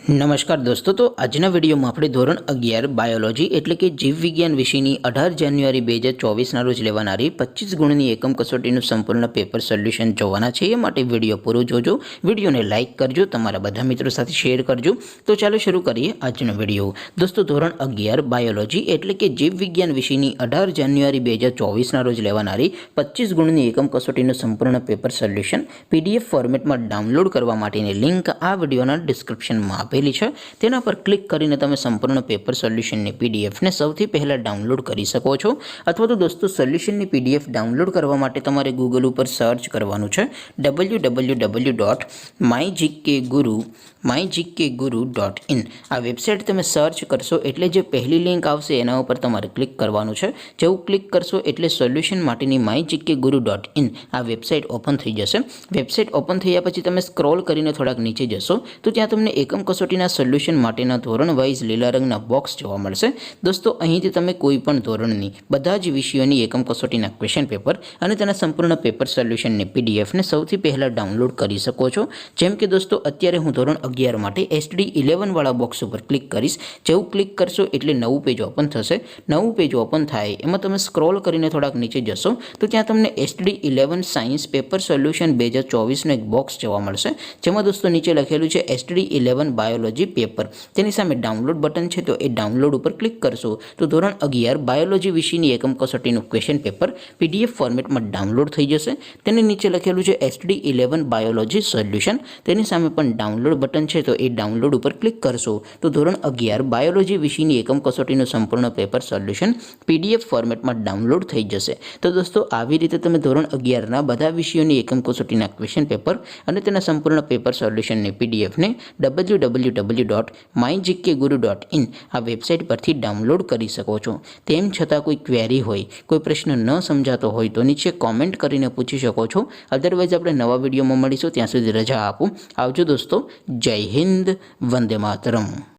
નમસ્કાર દોસ્તો, તો આજના વિડીયોમાં આપણે ધોરણ 11 બાયોલોજી એટલે કે જીવ વિજ્ઞાન વિષયની 18 જાન્યુઆરી 2024ના રોજ લેવાનારી 25 ગુણની એકમ કસોટીનું સંપૂર્ણ પેપર સોલ્યુશન જોવાના છે। એ માટે વિડીયો પૂરો જોજો, વિડીયોને લાઇક કરજો, તમારા બધા મિત્રો સાથે શેર કરજો। તો ચાલો શરૂ કરીએ આજનો વિડીયો। દોસ્તો, ધોરણ 11 બાયોલોજી એટલે કે જીવ વિજ્ઞાન વિષયની 18 જાન્યુઆરી 2024ના રોજ લેવાનારી 25 ગુણની એકમ કસોટીનું સંપૂર્ણ પેપર સોલ્યુશન PDF ફોર્મેટમાં ડાઉનલોડ કરવા માટેની લિંક આ વિડીયોના ડિસ્ક્રિપ્શનમાં આપેલી છે। તેના પર ક્લિક કરીને તમે સંપૂર્ણ પેપર સોલ્યુશનની PDF ને સૌથી પહેલા ડાઉનલોડ કરી શકો છો। અથવા તો દોસ્તો, સોલ્યુશનની PDF ડાઉનલોડ કરવા માટે તમારે ગૂગલ ઉપર સર્ચ કરવાનું છે www.mygkguru.in। આ વેબસાઇટ તમે સર્ચ કરશો એટલે જે પહેલી લિંક આવશે એના ઉપર તમારે ક્લિક કરવાનું છે। જેવું ક્લિક કરશો એટલે સોલ્યુશન માટેની mygkguru.in આ વેબસાઇટ ઓપન થઈ જશે। વેબસાઇટ ઓપન થયા પછી તમે સ્ક્રોલ કરીને થોડાક નીચે જશો તો ત્યાં તમને એકમ કસોટીના સોલ્યુશન માટેના ધોરણ વાઇઝ લીલા રંગના બોક્સ જોવા મળશે। દોસ્તો, અહીંથી તમે કોઈ પણ ધોરણની બધા જ વિષયોની એકમ કસોટીના ક્વેશ્ચન પેપર અને તેના સંપૂર્ણ પેપર સોલ્યુશનની PDF ને સૌથી પહેલાં ડાઉનલોડ કરી શકો છો। જેમ કે દોસ્તો, અત્યારે હું ધોરણ 11 માટે SD11 વાળા બોક્સ ઉપર ક્લિક કરીશ। જેવું ક્લિક કરશો એટલે નવું પેજ ઓપન થશે। નવું પેજ ઓપન થાય એમાં તમે સ્ક્રોલ કરીને થોડાક નીચે જશો તો ત્યાં તમને SD11 સાયન્સ પેપર સોલ્યુશન 2024નું એક બોક્સ જોવા મળશે, જેમાં દોસ્તો નીચે લખેલું છે SD11 બાયોલોજી પેપર। તેની સામે ડાઉનલોડ બટન છે, તો એ ડાઉનલોડ ઉપર ક્લિક કરશો તો ધોરણ 11 બાયોલોજી વિષયની એકમ કસોટીનું ક્વેશ્ચન પેપર PDF ફોર્મેટમાં ડાઉનલોડ થઈ જશે। તેની નીચે લખેલું છે SD11 બાયોલોજી સોલ્યુશન। તેની સામે પણ ડાઉનલોડ બટન છે, તો એ ડાઉનલોડ ઉપર ક્લિક કરશો તો ધોરણ 11 બાયોલોજી વિષયની એકમ કસોટીનું સંપૂર્ણ પેપર સોલ્યુશન PDF ફોર્મેટમાં ડાઉનલોડ થઈ જશે। તો દોસ્તો, આવી રીતે તમે ધોરણ 11ના બધા વિષયોની એકમ કસોટીના ક્વેશ્ચન પેપર અને તેના સંપૂર્ણ પેપર સોલ્યુશનની PDF ને www.mygkguru.in આ વેબસાઇટ પરથી ડાઉનલોડ કરી શકો છો। તેમ છતાં કોઈ ક્વેરી હોય, કોઈ પ્રશ્ન ન સમજાતો હોય તો નીચે કોમેન્ટ કરીને પૂછી શકો છો। અધરવાઇઝ આપણે નવા વિડીયોમાં મળીશું, ત્યાં સુધી રજા આપો। આવજો દોસ્તો, જય હિન્દ, વંદે માતરમ।